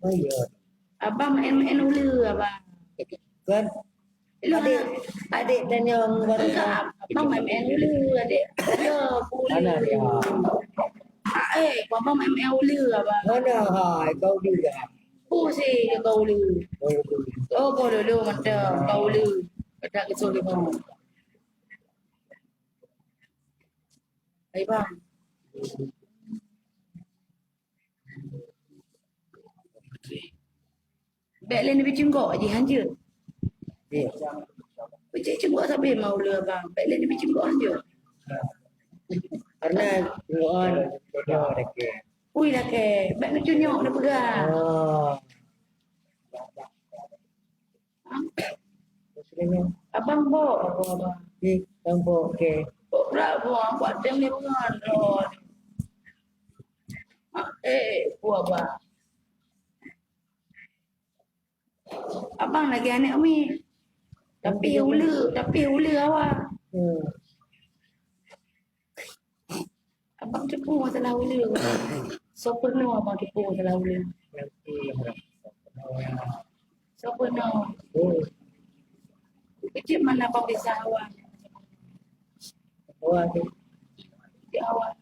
Oh iya. Abang main-main ulu abang. Kan adik dan yang baru Enggak, abang main-main ulu adik. Ya, mana dia? abang main-main ulu abang. Mana hai kau juga? Pusing ke kau ulu. Oh, kau dulu mantap kau ulu. Ada kesul lima. Hai bang. Bek lain lebih cengkok je hanja. Iya. Becik cengkok sampai mau le bang. Bek lain lebih cengkok hanja. Karena tengok dia dekat. Ui lah ke. Bek nak cunyok nak pegang. Oh. Muslimnya. Abang bawa abang. Di kampung ke. Berat buang buat tem ni bukan. Buah abang. Abang lagi anak umi. Tapi ulu awak. Abang cepu masalah ulu. So penuh abang cepu masalah ulu. So penuh. Kecil mana abang bisa awak. Awak Di awak.